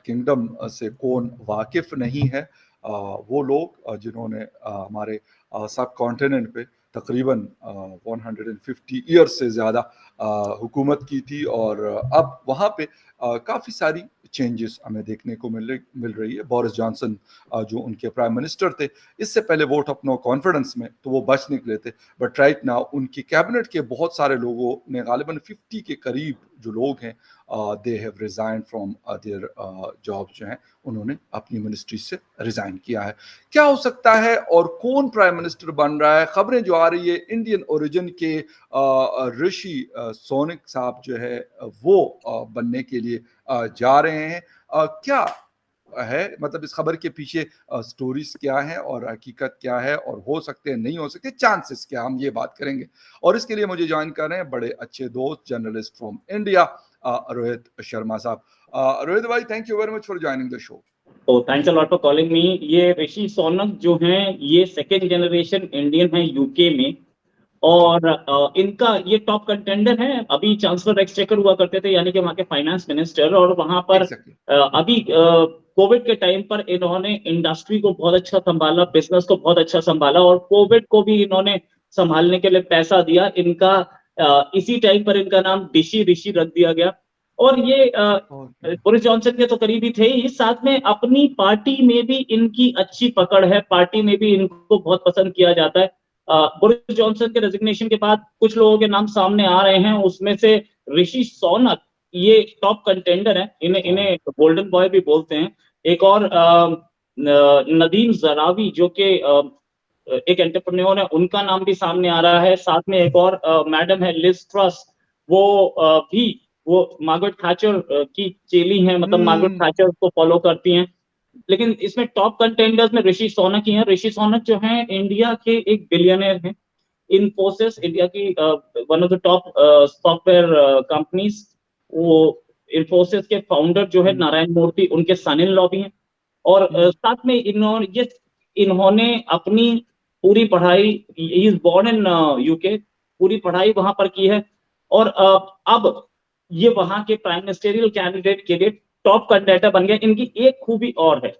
Kingdom से कौन वाकिफ नहीं है, वो लोग जिन्होंने हमारे सब कॉन्टिनेंट पे तकरीबन 150 ईयर्स से ज़्यादा हुकूमत की थी, और अब वहाँ पे काफ़ी सारी चेंजेस हमें देखने को मिल रही है। बोरिस जॉनसन जो उनके प्राइम मिनिस्टर थे, इससे पहले वोट ऑफ नो कॉन्फिडेंस में तो वो बच निकले थे, बट राइट नाउ उनकी कैबिनेट के बहुत सारे लोगों ने, गालिबन 50 के करीब जो लोग हैं, they have resign from their job, जो हैं उन्होंने अपनी मिनिस्ट्री से रिजाइन किया है। क्या हो सकता है और कौन प्राइम मिनिस्टर बन रहा है? खबरें जो आ रही है इंडियन ओरिजिन के ऋषि सोनक साहब जो है वो बनने के लिए जा रहे हैं। क्या है, मतलब इस खबर के पीछे स्टोरीज क्या है और हकीकत क्या है, और हो सकते हैं नहीं हो सकते, चांसेस क्या, हम ये बात करेंगे। और इसके लिए मुझे ज्वाइन कर रहे हैं बड़े अच्छे दोस्त, journalist from India, Rohit Sharma साहब। रोहित भाई, thank you very much for joining the show. तो thanks a lot for calling me. ये ऋषि सोनक जो हैं, ये सेकेंड जनरेशन इंडियन है यूके में, और इनका ये टॉप कंटेंडर है। अभी चांसलर एक्सचेकर हुआ करते थे, यानी कि वहाँ के फाइनेंस मिनिस्टर, और वहां पर Exactly. अभी कोविड के टाइम पर इन्होंने इंडस्ट्री को बहुत अच्छा संभाला, बिजनेस को बहुत अच्छा संभाला, और कोविड को भी इन्होंने संभालने के लिए पैसा दिया। इनका इसी टाइम पर इनका नाम ऋषि ऋषि रख दिया गया। और ये बोरिस जॉनसन के तो करीबी थे ही, साथ में अपनी पार्टी में भी इनकी अच्छी पकड़ है, पार्टी में भी इनको बहुत पसंद किया जाता है। बोरिस जॉनसन के रेजिग्नेशन के बाद कुछ लोगों के नाम सामने आ रहे हैं, उसमें से ऋषि सोनक ये टॉप कंटेंडर है। इन्हें इन्हें गोल्डन बॉय भी बोलते हैं। एक और नदीम जरावी जो कि एक एंटरप्रेन्योर है, उनका नाम भी सामने आ रहा है। साथ में एक और मैडम है लिज ट्रस, वो भी वो मार्गरेट थैचर की चेली हैं, मतलब मार्गरेट थैचर को फॉलो करती हैं। लेकिन इसमें टॉप कंटेंडर्स में ऋषि सोनक ही हैं। ऋषि सोनक जो हैं इंडिया के एक बिलियनर हैं। इन्फोसिस, इंडिया की one of the top software companies, वो इन्फोसिस के फाउंडर जो है नारायण मूर्ति, उनके सन इन लॉ भी हैं। और साथ में इन्होंने अपनी पूरी पढ़ाई, he is born in UK, पूरी पढ़ाई वहां पर की है। और अब ये वहां के प्राइम मिनिस्टेरियल कैंडिडेट के लिए टॉप कैंडिडेट बन गए। इनकी एक खूबी और है,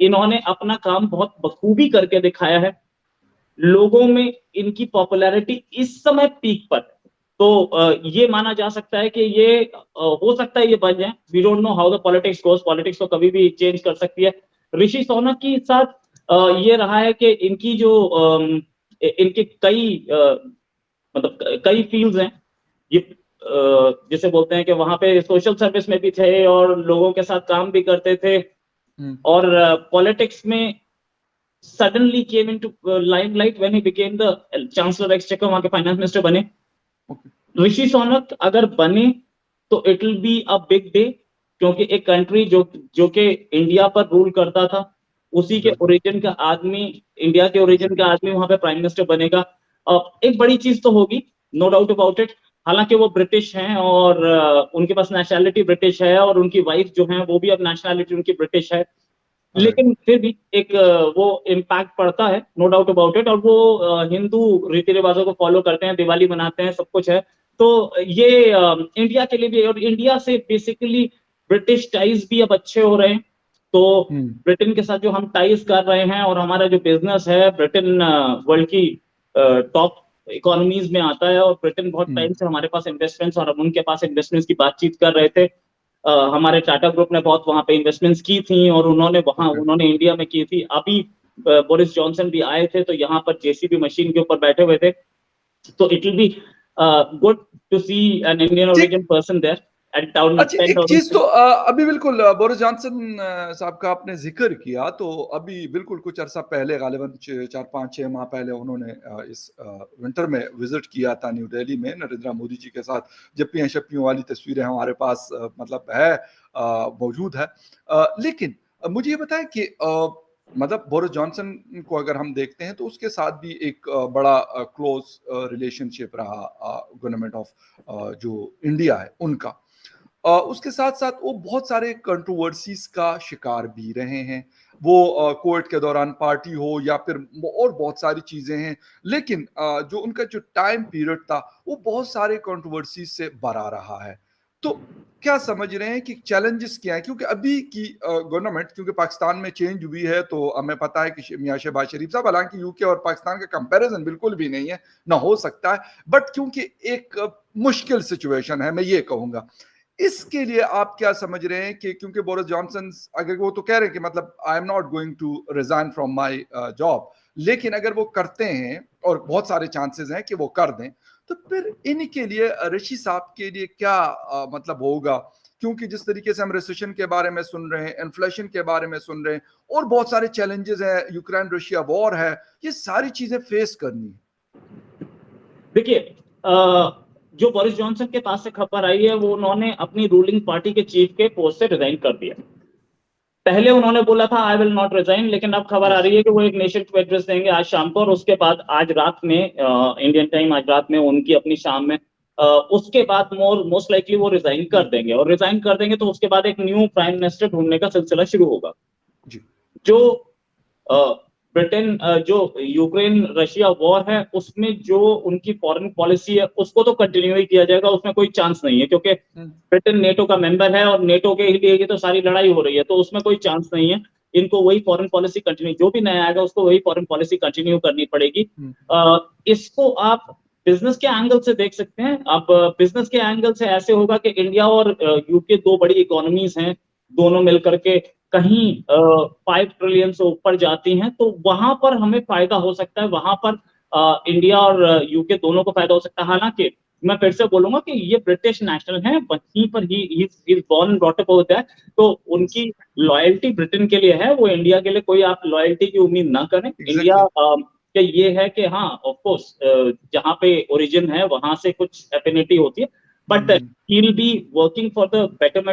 इन्होंने अपना काम बहुत बखूबी करके दिखाया है। लोगों में इनकी पॉपुलैरिटी इस समय पीक पर, तो ये माना जा सकता है कि ये हो सकता है ये बन जाए। We don't know how the politics goes, politics तो कभी भी चेंज कर सकती है। ऋषि सोनक के साथ ये रहा है कि इनकी जो इनके कई मतलब कई फील्ड्स हैं। ये जिसे बोलते हैं कि वहां पे सोशल सर्विस में भी थे और लोगों के साथ काम भी करते थे, और पॉलिटिक्स में suddenly came into limelight when he became the chancellor exchequer, वहां के फाइनेंस मिनिस्टर बने। ऋषि सोनक अगर बने तो it will be a big day, क्योंकि एक कंट्री जो कि इंडिया पर रूल करता था, उसी के ओरिजिन का आदमी, इंडिया के ओरिजिन का आदमी वहां पे प्राइम मिनिस्टर बनेगा। एक बड़ी चीज तो होगी, नो डाउट अबाउट इट। हालांकि वो ब्रिटिश हैं और उनके पास नेशनैलिटी ब्रिटिश है, और उनकी वाइफ जो है वो भी अब नेशनैलिटी उनकी ब्रिटिश है, लेकिन फिर भी एक वो इम्पैक्ट पड़ता है, नो डाउट अबाउट इट। और वो हिंदू रीति रिवाजों को फॉलो करते हैं, दिवाली मनाते हैं, सब कुछ है। तो ये इंडिया के लिए भी, और इंडिया से बेसिकली ब्रिटिश टाइज भी अब अच्छे हो रहे हैं। तो ब्रिटेन के साथ जो हम टाइज कर रहे हैं, और हमारा जो बिजनेस है, ब्रिटेन वर्ल्ड की टॉप इकोनॉमीज में आता है, और ब्रिटेन बहुत टाइम से हमारे पास इन्वेस्टमेंट्स और हम उनके पास इन्वेस्टमेंट्स की बातचीत कर रहे थे। हमारे टाटा ग्रुप ने बहुत वहां पे इन्वेस्टमेंट्स की थी, और उन्होंने इंडिया में की थी। अभी बोरिस जॉनसन भी आए थे, तो यहाँ पर जेसीबी मशीन के ऊपर बैठे हुए थे। तो it will be good to see an Indian origin person there at town. अच्छा, एक चीज तो अभी बिल्कुल बोरिस जॉनसन साहब का आपने जिक्र किया, तो अभी बिल्कुल कुछ अरसा पहले, गालिबन 4-5-6 माह पहले उन्होंने इस विंटर में विजिट किया था न्यू दिल्ली में नरेंद्र मोदी जी के साथ। जप्पियां शप्पियों वाली तस्वीरें हमारे पास मतलब है, मौजूद है। लेकिन मुझे ये बताएं कि मतलब बोरिस जॉनसन को अगर हम देखते हैं तो उसके साथ भी एक बड़ा क्लोज रिलेशनशिप रहा गवर्नमेंट ऑफ जो इंडिया है उनका। उसके साथ साथ वो बहुत सारे कंट्रोवर्सीज का शिकार भी रहे हैं। वो कोविड के दौरान पार्टी हो या फिर और बहुत सारी चीजें हैं, लेकिन जो उनका जो टाइम पीरियड था वो बहुत सारे कंट्रोवर्सीज से भरा रहा है। तो क्या समझ रहे हैं कि चैलेंजेस क्या है, क्योंकि अभी की गवर्नमेंट, क्योंकि पाकिस्तान में चेंज हुई है तो हमें पता है कि मियां शहबाज शरीफ साहब, हालांकि यूके और पाकिस्तान का कंपैरिजन बिल्कुल भी नहीं है, ना हो सकता है, बट क्योंकि एक मुश्किल सिचुएशन है, मैं ये कहूंगा, इसके लिए आप क्या समझ रहे हैं कि क्योंकि बोरिस जॉनसन, अगर वो तो कह रहे हैं कि मतलब I am not going to resign from my job, लेकिन अगर वो करते हैं और बहुत सारे चांसेस हैं कि वो कर दें, तो फिर इनके लिए ऋषि साहब के लिए क्या मतलब होगा, क्योंकि जिस तरीके से हम रिसेशन के बारे में सुन रहे हैं, इन्फ्लेशन के बारे में सुन रहे हैं, और बहुत सारे चैलेंजेस हैं, यूक्रेन रशिया वॉर है, ये सारी चीजें फेस करनी है। देखिए, जो बोरिस जॉनसन के पास से खबर आई है, वो उन्होंने अपनी रूलिंग पार्टी के चीफ के पोस्ट से रिजाइन कर दिया। पहले उन्होंने बोला था आई विल नॉट रिजाइन, लेकिन अब खबर आ रही है कि वो एक नेशन को एड्रेस देंगे आज शाम को, और उसके बाद आज रात में इंडियन टाइम आज रात में उनकी अपनी शाम में उसके बाद मोस्ट लाइकली वो रिजाइन कर देंगे, और रिजाइन कर देंगे तो उसके बाद एक न्यू प्राइम मिनिस्टर ढूंढने का सिलसिला शुरू होगा। जी। जो ब्रिटेन जो यूक्रेन रशिया वॉर है उसमें जो उनकी फॉरेन पॉलिसी है उसको तो कंटिन्यू ही किया जाएगा, उसमें कोई चांस नहीं है, क्योंकि ब्रिटेन नेटो का मेंबर है और नेटो के लिए तो सारी लड़ाई हो रही है, तो उसमें कोई चांस नहीं है। इनको वही फॉरेन पॉलिसी कंटिन्यू, जो भी नया आएगा उसको वही फॉरेन पॉलिसी कंटिन्यू करनी पड़ेगी। इसको आप बिजनेस के एंगल से देख सकते हैं। अब बिजनेस के एंगल से ऐसे होगा कि इंडिया और यूके दो बड़ी इकोनॉमीज हैं, दोनों मिलकर के कहीं 5 ट्रिलियन से ऊपर जाती हैं, तो वहां पर हमें फायदा हो सकता है, वहां पर इंडिया और यूके दोनों को फायदा हो सकता है। हालांकि मैं फिर से बोलूंगा कि ये ब्रिटिश नेशनल है, वहीं पर ही बॉर्न एंड ब्रॉट अप होता है, तो उनकी लॉयल्टी ब्रिटेन के लिए है, वो इंडिया के लिए कोई आप लॉयल्टी की उम्मीद ना करें। इंडिया कि ये है कि हाँ ऑफ कोर्स जहाँ पे ओरिजिन है वहां से कुछ एफिनिटी होती है, but he will be working for the betterment